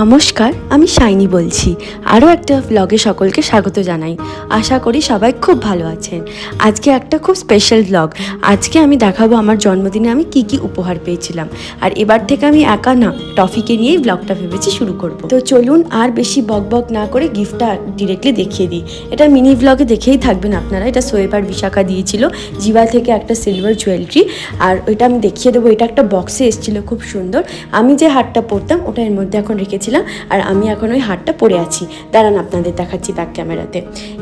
নমস্কার, আমি শাইনি বলছি। আরও একটা ব্লগে সকলকে স্বাগত জানাই। আশা করি সবাই খুব ভালো আছেন। আজকে একটা খুব স্পেশাল ব্লগ। আজকে আমি দেখাবো আমার জন্মদিনে আমি কি কি উপহার পেয়েছিলাম। আর এবার থেকে আমি একা না, টফিকে নিয়েই ব্লগটা ভেবেছি শুরু করব। তো চলুন আর বেশি বকবক না করে গিফটটা ডিরেক্টলি দেখিয়ে দিই। এটা মিনি ব্লগে দেখেই থাকবেন আপনারা। এটা সোয়েব আর বিশাখা দিয়েছিল, জিবা থেকে একটা সিলভার জুয়েলারি। আর ওইটা আমি দেখিয়ে দেবো। এটা একটা বক্সে এসেছিলো, খুব সুন্দর। আমি যে হারটা পরতাম ওটা এর মধ্যে এখন রেখেছিলাম, আর আমি এখন ওই হারটা পরে আছি। দাঁড়ান আপনাদের দেখাচ্ছি ব্যাক ক্যামেরাতে।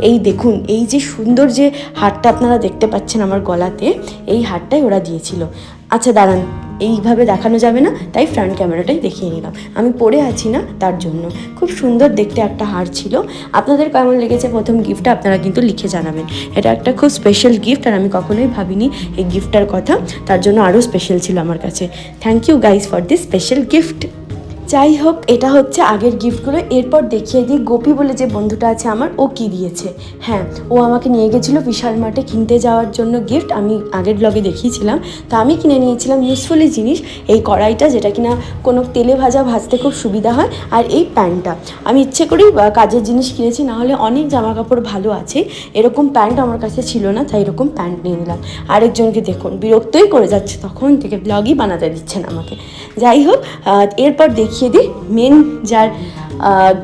এই দেখুন, এই যে সুন্দর যে হারটা আপনারা দেখতে পাচ্ছেন আমার গলাতে, এই হারটাই ওরা দিয়েছিল। আচ্ছা দাঁড়ান, এইভাবে দেখানো যাবে না, তাই ফ্রন্ট ক্যামেরাটাই দেখিয়ে নিলাম। আমি পরে আছি না, তার জন্য। খুব সুন্দর দেখতে একটা হার ছিল। আপনাদের কেমন লেগেছে প্রথম গিফটটা আপনারা কিন্তু লিখে জানাবেন। এটা একটা খুব স্পেশাল গিফট, আর আমি কখনোই ভাবিনি এই গিফটটার কথা, তার জন্য আরও স্পেশাল ছিল আমার কাছে। Thank you guys for this special gift. যাই হোক, এটা হচ্ছে আগের গিফটগুলো। এরপর দেখিয়ে দিই গোপী বলে যে বন্ধুটা আছে আমার, ও কি দিয়েছে। হ্যাঁ, ও আমাকে নিয়ে গেছিলো বিশাল মার্টে কিনতে যাওয়ার জন্য গিফট। আমি আগের ব্লগে দেখিয়েছিলাম। তো আমি কিনে নিয়েছিলাম ইউজফুলি জিনিস, এই কড়াইটা যেটা কিনা কোনো তেলে ভাজতে খুব সুবিধা হয়, আর এই প্যান্টটা। আমি ইচ্ছে করেই কাজের জিনিস কিনেছি, নাহলে অনেক জামা কাপড় ভালো আছে, এরকম প্যান্ট আমার কাছে ছিল না, তাই এরকম প্যান্ট নিয়ে নিলাম। আরেকজনকে দেখুন বিরক্তই করে যাচ্ছে, তখন থেকে ব্লগই বানাতে দিচ্ছেন আমাকে। যাই হোক, এরপর দেখিয়ে দিই মেন যার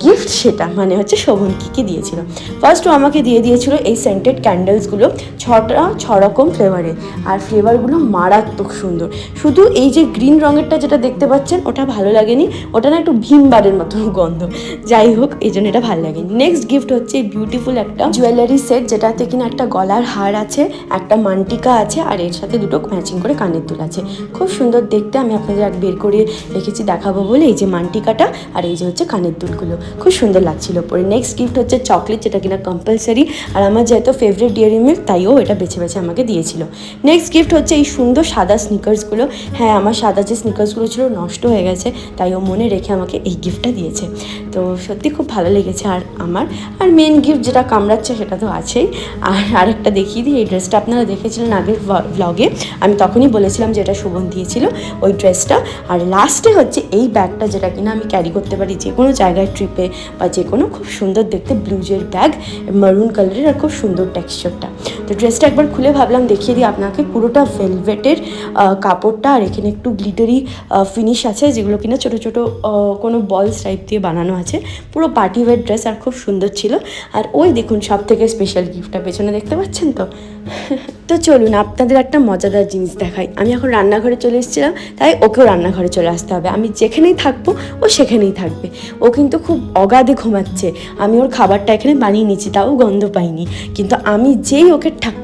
গিফট, সেটা মানে হচ্ছে শোভন কী দিয়েছিল। ফার্স্ট ও আমাকে দিয়ে দিয়েছিল এই সেন্টেড ক্যান্ডেলসগুলো, 6 রকম ফ্লেভারের, আর ফ্লেভারগুলো মারাত্মক সুন্দর। শুধু এই যে গ্রিন রঙেরটা যেটা দেখতে পাচ্ছেন ওটা ভালো লাগেনি, ওটা না একটু ভীমবারের মতন গন্ধ। যাই হোক, এই জন্য এটা ভালো লাগেনি। নেক্সট গিফট হচ্ছে বিউটিফুল একটা জুয়েলারি সেট, যেটাতে কিনা একটা গলার হার আছে, একটা মান্টিকা আছে, আর এর সাথে দুটো ম্যাচিং করে কানের দুল আছে। খুব সুন্দর দেখতে। আমি আপনাদের এক বের করে রেখেছি দেখাবো বলে। এই যে মান্টিকাটা আর এই যে হচ্ছে কানের দুলগুলো, খুব সুন্দর লাগছিল পরে। নেক্সট গিফট হচ্ছে চকলেট, যেটা কিনা কম্পালসারি, আর আমার যেহেতু ফেভারিট ডেয়ারি মিল্ক, তাইও এটা বেছে বেছে আমাকে দিয়েছিল। নেক্সট গিফট হচ্ছে এই সুন্দর সাদা স্নিকার্সগুলো। হ্যাঁ, আমার সাদা যে স্নিকার্সগুলো ছিল নষ্ট হয়ে গেছে, তাই ও মনে রেখে আমাকে এই গিফটটা দিয়েছে। তো সত্যি খুব ভালো লেগেছে। আর মেন গিফট যেটা কামড়াচ্ছে সেটা তো আছেই। আর আরেকটা দেখিয়ে দিই, এই ড্রেসটা আপনারা দেখেছিলেন আগের ব্লগে, আমি তখনই বলেছিলাম যে এটা শোভন দিয়েছিল, ওই ড্রেসটা। আর লাস্টে হচ্ছে এই ব্যাগটা, যেটা কিনা আমি ক্যারি করতে পারি যে কোনো জায়গায়, ট্রিপে বা যে কোনো। খুব সুন্দর দেখতে ব্লুজের ব্যাগ, মারুন কালারের, আর খুব সুন্দর টেক্সচারটা। তো ড্রেসটা একবার খুলে ভাবলাম দেখিয়ে দিই আপনাকে। পুরোটা ভেলভেটের কাপড়টা, আর এখানে একটু গ্লিটারি ফিনিশ আছে, যেগুলো কিনা ছোটো ছোটো কোনো বলস টাইপ দিয়ে বানানো আছে। পুরো পার্টি ওয়্যার ড্রেস, আর খুব সুন্দর ছিল। আর ওই দেখুন সব থেকে স্পেশাল গিফটটা পেছনে দেখতে পাচ্ছেন তো। তো চলুন আপনাদের একটা মজাদার জিনিস দেখাই। আমি এখন রান্নাঘরে চলে এসেছিলাম, তাই ওকেও রান্নাঘরে চলে আসতে হবে। আমি যেখানেই থাকবো ও সেখানেই থাকবে। ও কিন্তু খুব অগাধে ঘুমাচ্ছে। আমি ওর খাবারটা এখানে বানিয়ে নিচ্ছি, তাও গন্ধ পাইনি। কিন্তু আমি যেই ওকে ঠাক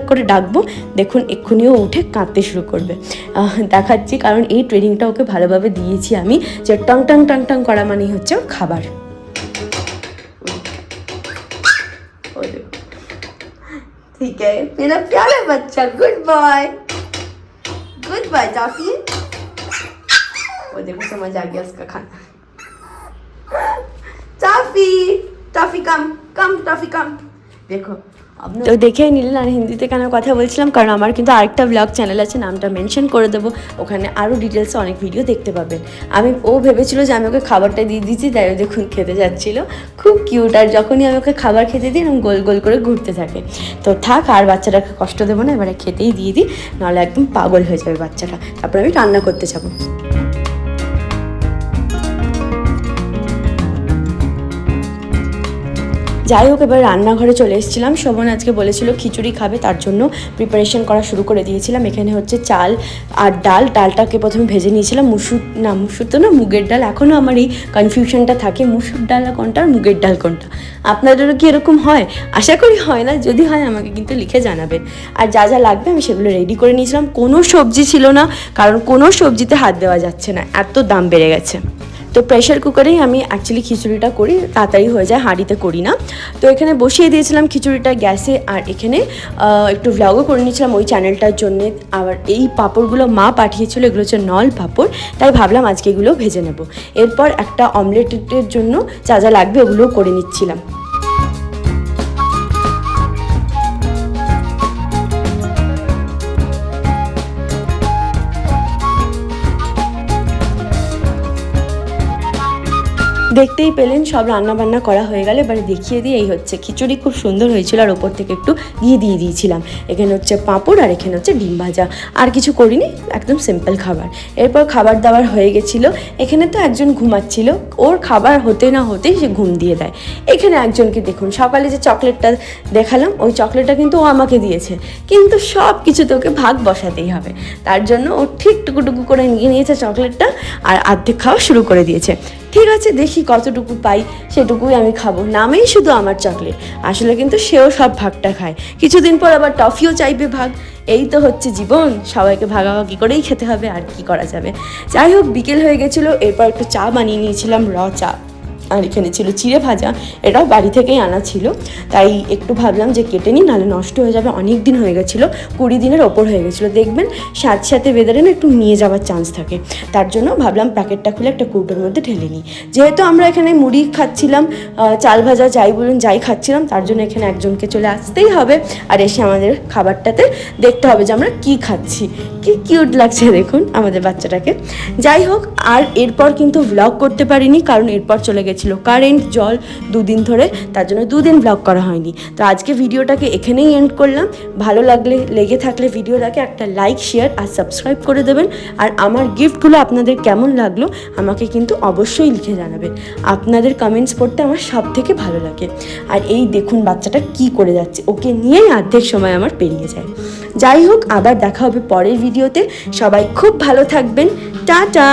করে ডাকবো, দেখুন এক্ষুনিও উঠে কাঁদতে শুরু করবে। দেখাচ্ছি, কারণ এই ট্রেনিংটা ওকে ভালোভাবে দিয়েছি আমি, যে টং টং টং টং করা মানেই হচ্ছে ওর খাবার। ठीक है मेरा प्यारा बच्चा, गुड बॉय टॉफी। वो देखो समझ आ गया उसका खाना। टॉफी कम टॉफी कम। देखो তো দেখেই নিলেন। আর হিন্দিতে কেন কথা বলছিলাম, কারণ আমার কিন্তু আরেকটা ব্লগ চ্যানেল আছে, নামটা মেনশন করে দেবো, ওখানে আরও ডিটেলসে অনেক ভিডিও দেখতে পাবেন। ও ভেবেছিল যে আমি ওকে খাবারটা দিয়ে দিচ্ছি, তাই ও দেখুন খেতে যাচ্ছিলো, খুব কিউট। আর যখনই আমি ওকে খাবার খেতে দিই এরকম গোল গোল করে ঘুরতে থাকে। তো থাক, আর বাচ্চাটাকে কষ্ট দেবো না, এবারে খেতেই দিয়ে দিই, নাহলে একদম পাগল হয়ে যাবে বাচ্চাটা। তারপর আমি রান্না করতে যাবো। যাই হোক, এবার রান্নাঘরে চলে এসেছিলাম। শোভন আজকে বলেছিল খিচুড়ি খাবে, তার জন্য প্রিপারেশন করা শুরু করে দিয়েছিলাম। এখানে হচ্ছে চাল আর ডালটাকে প্রথমে ভেজে নিয়েছিলাম। মুসুর তো না, মুগের ডাল। এখনও আমার এই কনফিউশনটা থাকে, মুসুর ডাল কোনটা আর মুগের ডাল কোনটা। আপনাদেরও কি এরকম হয়? আশা করি হয় না, যদি হয় আমাকে কিন্তু লিখে জানাবেন। আর যা যা লাগবে আমি সেগুলো রেডি করে নিয়েছিলাম। কোনো সবজি ছিল না, কারণ কোনো সবজিতে হাত দেওয়া যাচ্ছে না, এত দাম বেড়ে গেছে। তো প্রেশার কুকারেই আমি অ্যাকচুয়ালি খিচুড়িটা করি, তাড়াতাড়ি হয়ে যায়, হাঁড়িতে করি না। তো এখানে বসিয়ে দিয়েছিলাম খিচুড়িটা গ্যাসে, আর এখানে একটু ভ্লগও করে নিয়েছিলাম ওই চ্যানেলটার জন্যে। আবার এই পাঁপড়গুলো মা পাঠিয়েছিল, এগুলো হচ্ছে নল পাঁপড়, তাই ভাবলাম আজকে এগুলো ভেজে নেব। এরপর একটা অমলেটের জন্য যা যা লাগবে ওগুলোও করে নিচ্ছিলাম। দেখতেই পেলেন সব রান্না বান্না করা হয়ে গেলে এবারে দেখিয়ে দিয়ে এই হচ্ছে খিচুড়ি খুব সুন্দর হয়েছিল আর ওপর থেকে একটু ঘি দিয়ে দিয়েছিলাম। এখানে হচ্ছে পাঁপড় আর এখানে হচ্ছে ডিম ভাজা, আর কিছু করিনি, একদম সিম্পল খাবার। এরপর খাবার দাবার হয়ে গেছিলো। এখানে তো একজন ঘুমাচ্ছিল, ওর খাবার হতে না হতেই সে ঘুম দিয়ে দেয়। এখানে একজনকে দেখুন, সকালে যে চকলেটটা দেখালাম ওই চকলেটটা কিন্তু ও আমাকে দিয়েছে, কিন্তু সব কিছুতে ওকে ভাগ বসাতেই হবে, তার জন্য ও ঠিক টুকুটুকু করে নিয়ে নিয়েছে চকলেটটা আর অর্ধেক খাওয়া শুরু করে দিয়েছে। ঠিক আছে, দেখি কতটুকু পাই, সেটুকুই আমি খাবো, নামেই শুধু আমার চকলেট, আসলে কিন্তু সেও সব ভাগটা খায়। কিছুদিন পর আবার টফিও চাইবে ভাগ। এই তো হচ্ছে জীবন, সবাইকে ভাগাভাগি করেই খেতে হবে, আর কি করা যাবে। যাই হোক, বিকেল হয়ে গেছিলো, এরপর একটু চা বানিয়ে নিয়েছিলাম, চা। আর এখানে ছিল চিড়ে ভাজা, এটাও বাড়ি থেকেই আনা ছিল, তাই একটু ভাবলাম যে কেটে নিই, নাহলে নষ্ট হয়ে যাবে। অনেক দিন হয়ে গেছিলো, 20 দিনের ওপর হয়ে গেছিলো। দেখবেন সাথে বেঁধে না একটু নিয়ে যাওয়ার চান্স থাকে, তার জন্য ভাবলাম প্যাকেটটা খুলে একটা কৌটোর মধ্যে ঢেলে নিই। যেহেতু আমরা এখানে মুড়ি খাচ্ছিলাম, চাল ভাজা যাই বলুন যাই খাচ্ছিলাম, তার জন্য এখানে একজনকে চলে আসতেই হবে, আর এসে আমাদের খাবারটাতে দেখতে হবে যে আমরা কী খাচ্ছি। কি কিউট লাগছে দেখুন আমাদের বাচ্চাটাকে। যাই হোক, আর এরপর কিন্তু ব্লগ করতে পারিনি, কারণ এরপর চলে গেছিলো কারেন্ট, জল 2 দিন ধরে, তার জন্য 2 দিন ব্লগ করা হয়নি। তো আজকে ভিডিওটাকে এখানেই এন্ড করলাম। ভালো লেগে থাকলে ভিডিওটাকে একটা লাইক, শেয়ার আর সাবস্ক্রাইব করে দেবেন। আর আমার গিফটগুলো আপনাদের কেমন লাগলো আমাকে কিন্তু অবশ্যই লিখে জানাবেন। আপনাদের কমেন্টস পড়তে আমার সব থেকে ভালো লাগে। আর এই দেখুন বাচ্চাটা কি করে যাচ্ছে, ওকে নিয়েই অর্ধেক সময় আমার পেরিয়ে যায়। যাই হোক, আবার দেখা হবে পরের ভিডিওতে। সবাই খুব ভালো থাকবেন। টাটা।